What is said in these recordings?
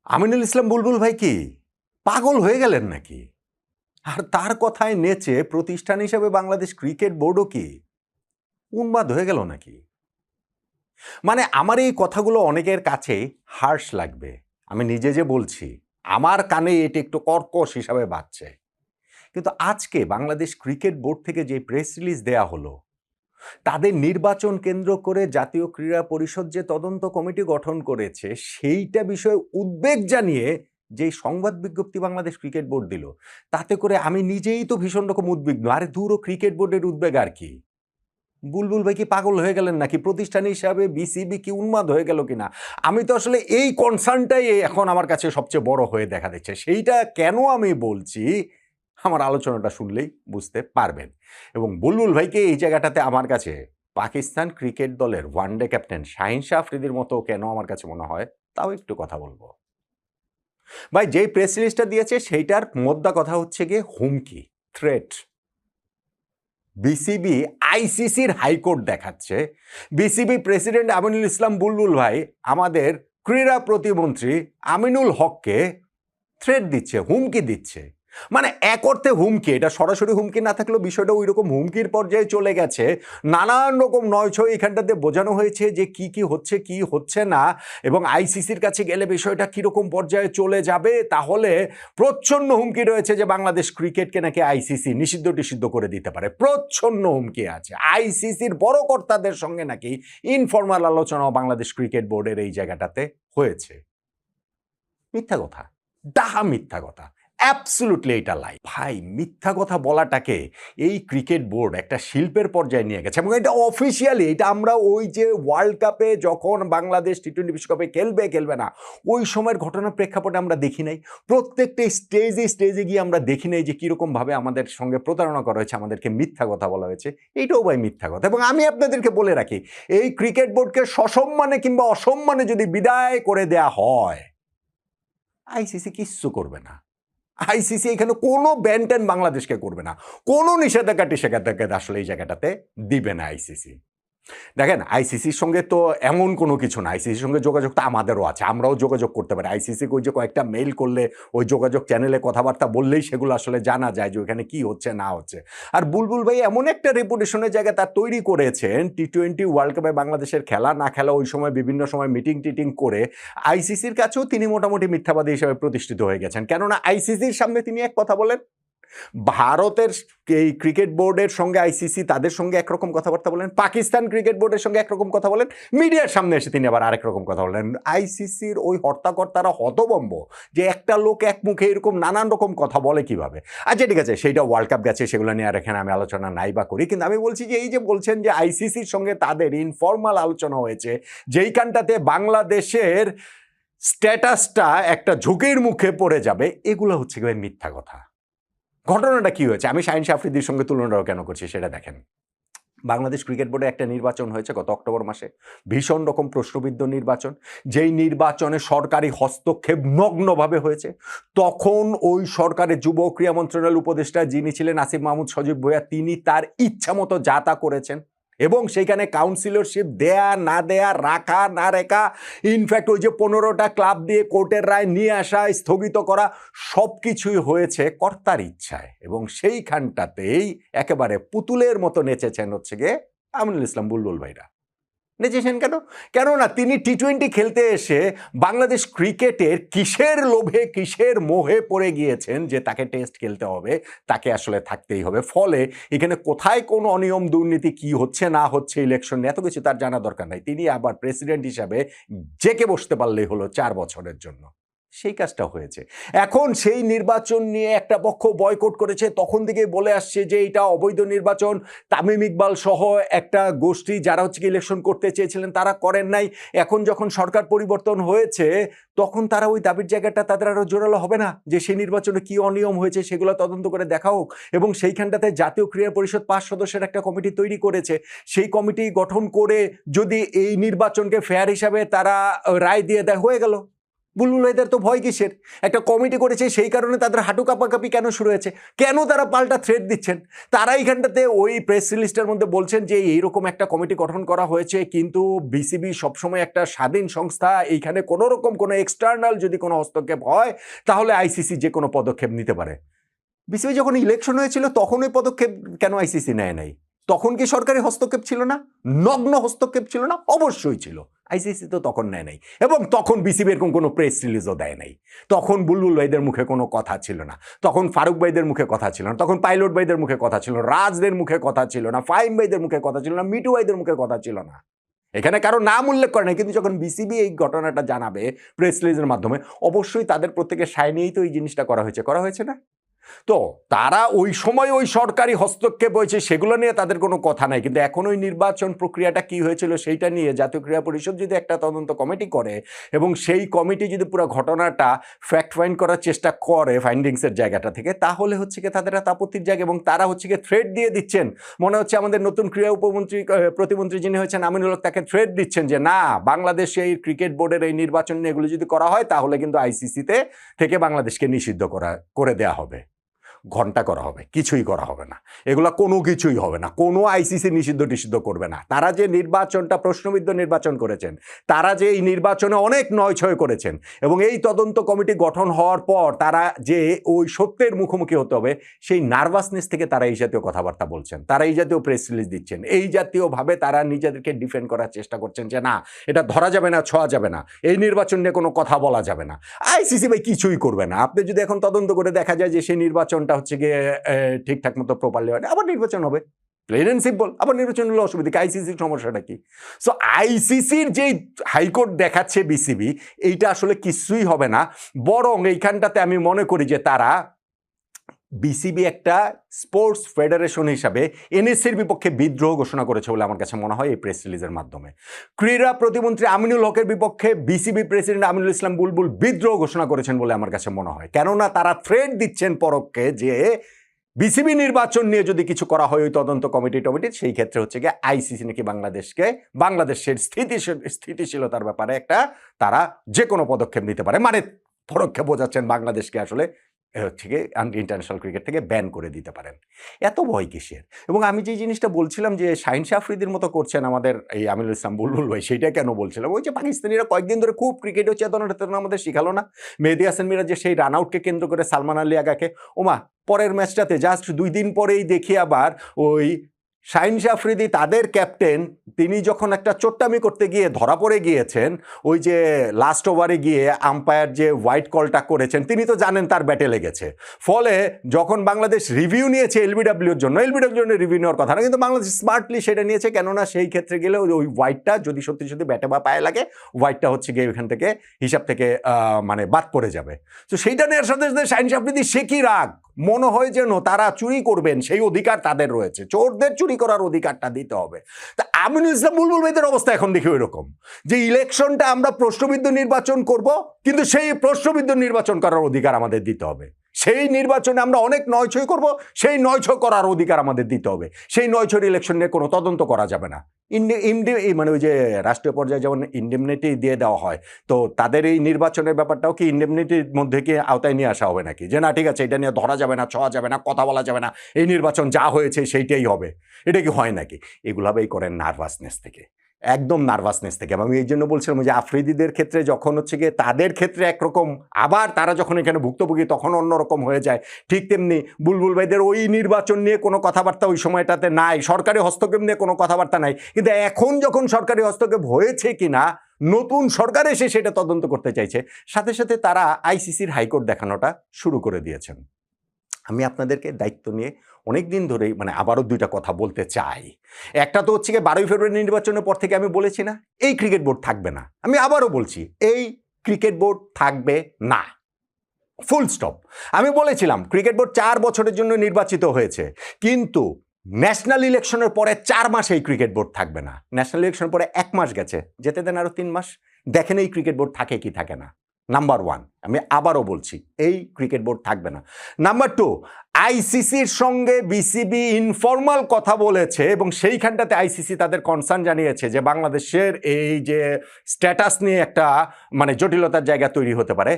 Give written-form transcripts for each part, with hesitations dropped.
আমিনুল ইসলাম বুলবুল ভাই কি পাগল হয়ে গেলেন নাকি? আর তার কথায় নেচে প্রতিষ্ঠান হিসেবে বাংলাদেশ ক্রিকেট বোর্ডও কি উন্মাদ হয়ে গেল নাকি? মানে আমার এই কথাগুলো অনেকের কাছে হার্শ লাগবে। আমি নিজে যে বলছি, আমার কানে এটি একটু কর্কশ হিসাবে বাজছে। কিন্তু আজকে বাংলাদেশ ক্রিকেট বোর্ড থেকে যে প্রেস রিলিজ দেয়া হলো, তাদের নির্বাচন কেন্দ্র করে জাতীয় ক্রীড়া পরিষদ যে তদন্ত কমিটি গঠন করেছে, সেইটা বিষয়ে উদ্বেগ জানিয়ে যেই সংবাদ বিজ্ঞপ্তি বাংলাদেশ ক্রিকেট বোর্ড দিল, তাতে করে আমি নিজেই তো ভীষণ রকম উদ্বিগ্ন। আরে দূর ও ক্রিকেট বোর্ডের উদ্বেগ আর কি? বুলবুল ভাই কি পাগল হয়ে গেলেন নাকি? প্রতিষ্ঠান হিসাবে বিসিবি কি উন্মাদ হয়ে গেল কিনা? আমি তো আসলে এই কনসার্নটাই এখন আমার কাছে সবচেয়ে বড় হয়ে দেখা দিচ্ছে। সেইটা কেন আমি বলছি, আমার আলোচনাটা শুনলেই বুঝতে পারবেন। এবং বুলবুল ভাইকে এই জায়গাটাতে আমার কাছে পাকিস্তান ক্রিকেট দলের ওয়ানডে ক্যাপ্টেন শাহিন শাহ আফ্রিদির মতো কেন আমার কাছে মনে হয়, তাও একটু কথা বলবো। ভাই যেই প্রেস রিলিজটা দিয়েছে সেইটার মোদ্দা কথা হচ্ছে গিয়ে হুমকি, থ্রেট। বিসিবি আইসিসির হাইকোর্ট দেখাচ্ছে। বিসিবি প্রেসিডেন্ট আমিনুল ইসলাম বুলবুল ভাই আমাদের ক্রীড়া প্রতিমন্ত্রী আমিনুল হককে থ্রেট দিচ্ছে, হুমকি দিচ্ছে। মানে এক অর্থে হুমকি, এটা সরাসরি হুমকি না থাকলেও বিষয়টা ওই রকম হুমকির পর্যায়ে চলে গেছে। নানান রকম নয়ছয় এখানটাতে বোঝানো হয়েছে যে কি কি হচ্ছে কি হচ্ছে না, এবং আইসিসির কাছে গেলে বিষয়টা কিরকম পর্যায়ে চলে যাবে। তাহলে প্রচ্ছন্ন হুমকি রয়েছে যে বাংলাদেশ ক্রিকেটকে নাকি আইসিসি নিষিদ্ধ টিষিদ্ধ করে দিতে পারে। প্রচ্ছন্ন হুমকি আছে। আইসিসির বড় কর্তাদের সঙ্গে নাকি ইনফরমাল আলোচনাও বাংলাদেশ ক্রিকেট বোর্ডের এই জায়গাটাতে হয়েছে। মিথ্যা কথা, ডাহা মিথ্যা কথা, অ্যাবসলিউটলি এটা লাই। ভাই মিথ্যা কথা বলাটাকে এই ক্রিকেট বোর্ড একটা শিল্পের পর্যায়ে নিয়ে গেছে, এবং এটা অফিসিয়ালি, এটা আমরা ওই যে ওয়ার্ল্ড কাপে যখন বাংলাদেশ টি-20 বিশ্বকাপে খেলবে না ওই সময়ের ঘটনার প্রেক্ষাপটে আমরা দেখি নাই? প্রত্যেকটা স্টেজে গিয়ে আমরা দেখি নাই যে কিরকম ভাবে আমাদের সঙ্গে প্রতারণা করা হয়েছে, আমাদেরকে মিথ্যা কথা বলা হয়েছে? এইটাও ভাই মিথ্যা কথা। এবং আমি আপনাদেরকে বলে রাখি, এই ক্রিকেট বোর্ডকে সসম্মানে কিংবা অসম্মানে যদি বিদায় করে দেয়া হয়, আইসিসি কিচ্ছু করবে না। আইসিসি এখানে কোনো ব্যান ট্যান বাংলাদেশকে করবে না, কোনো নিষেধাজ্ঞা টিষেধাজ্ঞা আসলে এই জায়গাটাতে দিবে না আইসিসি। দেখেন আইসিসির সঙ্গে তো এমন কোনো কিছু না, আইসিসির সঙ্গে যোগাযোগ তো আমাদেরও আছে, আমরাও যোগাযোগ করতে পারি। আইসিসিকে ওই যে কয়েকটা মেইল করলে, ওই যোগাযোগ চ্যানেলে কথাবার্তা বললেই সেগুলো আসলে জানা যায় যে ওইখানে কি হচ্ছে না হচ্ছে। আর বুলবুল ভাই এমন একটা রেপুটেশনের জায়গা তার তৈরি করেছেন, টি-20 ওয়ার্ল্ড কাপে বাংলাদেশের খেলা না খেলা ওই সময় বিভিন্ন সময় মিটিং টিটিং করে আইসিসির কাছেও তিনি মোটামুটি মিথ্যাবাদী হিসেবে প্রতিষ্ঠিত হয়ে গেছেন। কেননা আইসিসির সামনে তিনি এক কথা বলেন, ভারতের এই ক্রিকেট বোর্ডের সঙ্গে আইসিসি তাদের সঙ্গে একরকম কথাবার্তা বলেন, পাকিস্তান ক্রিকেট বোর্ডের সঙ্গে একরকম কথা বলেন, মিডিয়ার সামনে এসে তিনি আবার আরেক রকম কথা বলেন। আইসিসির ওই হর্তাকর্তারা হতবম্ব যে একটা লোক এক মুখে এরকম নানান রকম কথা বলে কিভাবে। আচ্ছা ঠিক আছে, সেইটা ওয়ার্ল্ড কাপ গেছে, সেগুলো নিয়ে আর এখানে আমি আলোচনা নাই বা করি, কিন্তু আমি বলছি যে এই যে বলছেন যে আইসিসির সঙ্গে তাদের ইনফর্মাল আলোচনা হয়েছে, যেইখানটাতে বাংলাদেশের স্ট্যাটাসটা একটা ঝুঁকির মুখে পড়ে যাবে, এগুলো হচ্ছে মিথ্যা কথা। ঘটনাটা কি হয়েছে আমি শাহিন শাহ আফ্রিদির সঙ্গে তুলনাটাও কেন করছি সেটা দেখেন। বাংলাদেশ ক্রিকেট বোর্ডে একটা নির্বাচন হয়েছে গত অক্টোবর মাসে, ভীষণ রকম প্রশ্নবিদ্ধ নির্বাচন, যেই নির্বাচনে সরকারি হস্তক্ষেপ নগ্নভাবে হয়েছে। তখন ওই সরকারের যুব ক্রীড়া মন্ত্রণালয়ের উপদেষ্টা যিনি ছিলেন আসিফ মাহমুদ সজীব ভুঁইয়া, তিনি তার ইচ্ছা মতো যা তা করেছেন, এবং সেইখানে কাউন্সিলরশিপ দেয়া না দেয়া, রাখা না রেখা, ইনফ্যাক্ট ওই যে 15টা ক্লাব দিয়ে কোর্টের রায় নিয়ে আসা, স্থগিত করা, সব কিছুই হয়েছে কর্তার ইচ্ছায়। এবং সেইখানটাতেই একেবারে পুতুলের মতো নেচেছেন হচ্ছে গিয়ে আমিনুল ইসলাম বুলবুল ভাইরা। নেচেছেন কেন? কেননা তিনি টি-20 খেলতে এসে বাংলাদেশ ক্রিকেটের কিসের লোভে কিসের মোহে পড়ে গিয়েছেন যে তাকে টেস্ট খেলতে হবে, তাকে আসলে থাকতেই হবে। ফলে এখানে কোথায় কোন অনিয়ম দুর্নীতি কি হচ্ছে না হচ্ছে ইলেকশন এত কিছু তার জানা দরকার নাই। তিনি আবার প্রেসিডেন্ট হিসাবে জেকে বসতে পারলেই হলো 4 বছরের জন্য। সেই কাজটা হয়েছে। এখন সেই নির্বাচন নিয়ে একটা পক্ষ বয়কট করেছে, তখন থেকেই বলে আসছে যে এটা অবৈধ নির্বাচন। তামিম ইকবাল সহ একটা গোষ্ঠী যারা হচ্ছে ইলেকশন করতে চেয়েছিলেন তারা করেন নাই। এখন যখন সরকার পরিবর্তন হয়েছে তখন তারা ওই দাবির জায়গাটা তাদের আরো জোরালো হবে না যে সেই নির্বাচনে কি অনিয়ম হয়েছে সেগুলো তদন্ত করে দেখা হোক। এবং সেইখানটাতে জাতীয় ক্রীড়া পরিষদ 5 সদস্যের একটা কমিটি তৈরি করেছে, সেই কমিটি গঠন করে যদি এই নির্বাচনকে ফেয়ার হিসাবে তারা রায় দিয়ে দেয়, হয়ে গেল। বুলবুল ভাইদের তো ভয় কিসের? একটা কমিটি করেছে সেই কারণে তাদের হাঁটু কাঁপাকাঁপি কেন শুরু হয়েছে? কেন তারা পাল্টা থ্রেট দিচ্ছেন? তারা এইখানটাতে ওই প্রেস রিলিজটার মধ্যে বলছেন যে এইরকম একটা কমিটি গঠন করা হয়েছে, কিন্তু বিসিবি সবসময় একটা স্বাধীন সংস্থা, এইখানে কোনো রকম কোনো এক্সটার্নাল যদি কোনো হস্তক্ষেপ হয় তাহলে আইসিসি যে কোনো পদক্ষেপ নিতে পারে। বিসিবি যখন ইলেকশন হয়েছিল তখন ওই পদক্ষেপ কেন আইসিসি নেয় নাই? তখন কি সরকারি হস্তক্ষেপ ছিল না? নগ্ন হস্তক্ষেপ ছিল না? অবশ্যই ছিল। আইসিসি তো তখন নেয় নাই, এবং তখন বিসিবি এরকম কোনো প্রেস রিলিজও দেয় নাই। তখন বুলবুল ভাইদের মুখে কোনো কথা ছিল না, তখন ফারুক ভাইদের মুখে কথা ছিল না, তখন পাইলট ভাইদের মুখে কথা ছিল না, রাজদের মুখে কথা ছিল না, ফাইম ভাইদের মুখে কথা ছিল না, মিটু ভাইদের মুখে কথা ছিল না। এখানে কারো নাম উল্লেখ করে নাই, কিন্তু যখন বিসিবি এই ঘটনাটা জানাবে প্রেস রিলিজের মাধ্যমে, অবশ্যই তাদের প্রত্যেকের সায় নিয়েই তো এই জিনিসটা করা হয়েছে না? তো তারা ওই সময় ওই সরকারি হস্তক্ষেপ হয়েছে সেগুলো নিয়ে তাদের কোনো কথা নাই, কিন্তু এখন ওই নির্বাচন প্রক্রিয়াটা কি হয়েছিল সেইটা নিয়ে জাতীয় ক্রীড়া পরিষদ যদি একটা তদন্ত কমিটি করে এবং সেই কমিটি যদি পুরো ঘটনাটা ফ্যাক্ট ফাইন্ড করার চেষ্টা করে ফাইন্ডিংসের জায়গাটা থেকে, তাহলে হচ্ছে কি তাদের একটা আপত্তির জায়গা, এবং তারা হচ্ছে কি থ্রেট দিয়ে দিচ্ছেন। মনে হচ্ছে আমাদের নতুন ক্রীড়া প্রতিমন্ত্রী যিনি হয়েছেন আমিনুল হক, তাকে থ্রেট দিচ্ছেন যে না, বাংলাদেশে এই ক্রিকেট বোর্ডের এই নির্বাচন নিয়ে এগুলো যদি করা হয় তাহলে কিন্তু আইসিসিতে থেকে বাংলাদেশকে নিষিদ্ধ করে দেয়া হবে, ঘন্টা করা হবে, কিছুই করা হবে না, এগুলা কোনো কিছুই হবে না, কোনো আইসিসি নিষিদ্ধ করবে না। তারা যে নির্বাচনটা প্রশ্নবিদ্ধ নির্বাচন করেছেন, তারা যে এই নির্বাচনে অনেক নয়ছয় করেছেন, এবং এই তদন্ত কমিটি গঠন হওয়ার পর তারা যে ওই সত্যের মুখোমুখি হতে হবে, সেই নার্ভাসনেস থেকে তারা এই জাতীয় কথাবার্তা বলছেন, তারা এই জাতীয় প্রেস রিলিজ দিচ্ছেন, এই জাতীয়ভাবে তারা নিজেদেরকে ডিফেন্ড করার চেষ্টা করছেন যে না, এটা ধরা যাবে না, ছোঁয়া যাবে না, এই নির্বাচন নিয়ে কোনো কথা বলা যাবে না। আইসিসি ভাই কিছুই করবে না। আপনি যদি এখন তদন্ত করে দেখা যায় যে সেই নির্বাচন হচ্ছে গিয়ে ঠিকঠাক মতো প্রপারলি হয়, আবার নির্বাচন হবে, প্লেন এন্ড সিম্পল, আবার নির্বাচন হলে অসুবিধা কি? আইসিসির সমস্যাটা কি? সো আইসিসির যে হাইকোর্ট দেখাচ্ছে বিসিবি, এইটা আসলে কিছুই হবে না, বরং এইখানটাতে আমি মনে করি যে তারা বিসিবি একটা স্পোর্টস ফেডারেশন হিসাবে এনএসসির বিপক্ষে বিদ্রোহ ঘোষণা করেছে বলে আমার কাছে মনে হয় এই প্রেস রিলিজের মাধ্যমে। ক্রীড়া প্রতিমন্ত্রী আমিনুল হকের বিপক্ষে বিসিবি প্রেসিডেন্ট আমিনুল ইসলাম বুলবুল বিদ্রোহ ঘোষণা করেছেন বলে আমার কাছে মনে হয়, কেননা তারা থ্রেট দিচ্ছেন পরোক্ষে যে বিসিবি নির্বাচন নিয়ে যদি কিছু করা হয় ওই তদন্ত কমিটি সেই ক্ষেত্রে হচ্ছে গিয়ে আইসিসি নাকি বাংলাদেশের স্থিতিশীলতার ব্যাপারে একটা তারা যে কোনো পদক্ষেপ নিতে পারে, মানে পরোক্ষে বোঝাচ্ছেন বাংলাদেশকে আসলে হচ্ছে গিয়ে ইন্টারন্যাশনাল ক্রিকেট থেকে ব্যান করে দিতে পারেন। এত ভয় কিসের? এবং আমি যে জিনিসটা বলছিলাম যে শাহিন শাহ আফ্রিদির মতো করছেন আমাদের এই আমিনুল ইসলাম বুলবুল ভাই, সেইটা কেন বলছিলাম, ওই যে পাকিস্তানিরা কয়েকদিন ধরে খুব ক্রিকেটের চেতনা আমাদের শিখালো না? মেহেদী হাসান মিরাজ যে সেই রান আউটকে কেন্দ্র করে সালমান আলী আগাকে, ওমা পরের ম্যাচটাতে জাস্ট 2 দিন পরেই দেখি আবার ওই শাহিন শাহ আফ্রিদি তাদের ক্যাপ্টেন, তিনি যখন একটা চোট্টামি করতে গিয়ে ধরা পড়ে গিয়েছেন, ওই যে লাস্ট ওভারে গিয়ে আম্পায়ার যে হোয়াইট কলটা করেছেন, তিনি তো জানেন তার ব্যাটে লেগেছে, ফলে যখন বাংলাদেশ রিভিউ নিয়েছে এলবিডব্লিউর জন্য রিভিউ নেওয়ার কথা না, কিন্তু বাংলাদেশ স্মার্টলি সেটা নিয়েছে, কেননা সেই ক্ষেত্রে গেলে ওই হোয়াইটটা যদি সত্যি ব্যাটে বা পায়ে লাগে, হোয়াইটটা হচ্ছে গিয়ে ওইখান থেকে হিসাব থেকে মানে বাদ পড়ে যাবে। তো সেইটা নেওয়ার সাথে সাথে শাহিন শাহ আফ্রিদি সে কি রাগ, মনে হয় যেন তারা চুরি করবেন সেই অধিকার তাদের রয়েছে, চোরদের চুরি করার অধিকারটা দিতে হবে। তা আমিনুল ইসলাম বুলবুল ভাইদের অবস্থা এখন দেখি ওই রকম, যে ইলেকশনটা আমরা প্রশ্নবিদ্ধ নির্বাচন করব, কিন্তু সেই প্রশ্নবিদ্ধ নির্বাচন করার অধিকার আমাদের দিতে হবে, সেই নির্বাচনে আমরা অনেক নয়ছয় করব, সেই নয়ছয় করার অধিকার আমাদের দিতে হবে, সেই নয়ছয় ইলেকশন নিয়ে কোনো তদন্ত করা যাবে না। মানে ওই যে রাষ্ট্রীয় পর্যায়ে যেমন ইন্ডেমনিটি দিয়ে দেওয়া হয়, তো তাদের এই নির্বাচনের ব্যাপারটাও কি ইন্ডেমনিটির মধ্যে কি আওতায় নিয়ে আসা হবে নাকি, যে না ঠিক আছে এটা নিয়ে ধরা যাবে না, ছোঁয়া যাবে না, কথা বলা যাবে না, এই নির্বাচন যা হয়েছে সেইটাই হবে, এটা কি হয় নাকি? এগুলোই করেন নার্ভাসনেস থেকে, একদম নার্ভাসনেস থেকে। আমি এই জন্য বলছিলাম যে আফ্রিদিদের ক্ষেত্রে যখন হচ্ছে গিয়ে তাদের ক্ষেত্রে একরকম, আবার তারা যখন এখানে ভুক্তভোগী তখন অন্যরকম হয়ে যায়, ঠিক তেমনি বুলবুল ভাইদের ওই নির্বাচন নিয়ে কোনো কথাবার্তা ওই সময়টাতে নাই, সরকারি হস্তক্ষেপ নিয়ে কোনো কথাবার্তা নাই, কিন্তু এখন যখন সরকারি হস্তক্ষেপ হয়েছে কিনা, নতুন সরকার এসে সেটা তদন্ত করতে চাইছে, সাথে সাথে তারা আইসিসির হাইকোর্ট দেখানোটা শুরু করে দিয়েছেন। আমি আপনাদেরকে দায়িত্ব নিয়ে অনেক দিন ধরেই মানে আবারও 2টা কথা বলতে চাই। একটা তো হচ্ছে 12 ফেব্রুয়ারি নির্বাচনের পর থেকে আমি বলেছি না, এই ক্রিকেট বোর্ড থাকবে না, আমি আবারও বলছি এই ক্রিকেট বোর্ড থাকবে না, ফুল স্টপ। আমি বলেছিলাম ক্রিকেট বোর্ড 4 বছরের জন্য নির্বাচিত হয়েছে, কিন্তু ন্যাশনাল ইলেকশনের পরে 4 মাস এই ক্রিকেট বোর্ড থাকবে না। ন্যাশনাল ইলেকশনের পরে 1 মাস গেছে, যেতে দেন আরো 3 মাস, দেখেন এই ক্রিকেট বোর্ড থাকে কি থাকে না। নাম্বার 1, আমি আবারও বলছি, এই ক্রিকেট বোর্ড থাকবে না। নাম্বার 2, আইসিসির সঙ্গে বিসিবি ইনফর্মাল কথা বলেছে এবং সেইখানটাতে আইসিসি তাদের কনসার্ন জানিয়েছে যে বাংলাদেশের এই যে স্ট্যাটাস নিয়ে একটা মানে জটিলতার জায়গা তৈরি হতে পারে।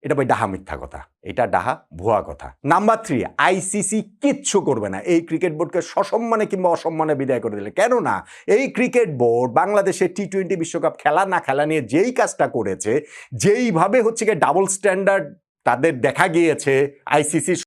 এটা ভাই ডাহা মিথ্যা কথা, এটা ডাহা ভুয়া কথা। নাম্বার 3, আইসিসি কিচ্ছু করবে না এই ক্রিকেট বোর্ডকে সসম্মানে কিংবা অসম্মানে বিদায় করে দিলে। কেননা এই ক্রিকেট বোর্ড বাংলাদেশের টি-20 বিশ্বকাপ খেলা না খেলা নিয়ে যেই কাজটা করেছে, যেইভাবে হচ্ছে গিয়ে ডাবল স্ট্যান্ডার্ড তাদের দেখা গিয়েছে আইসিসির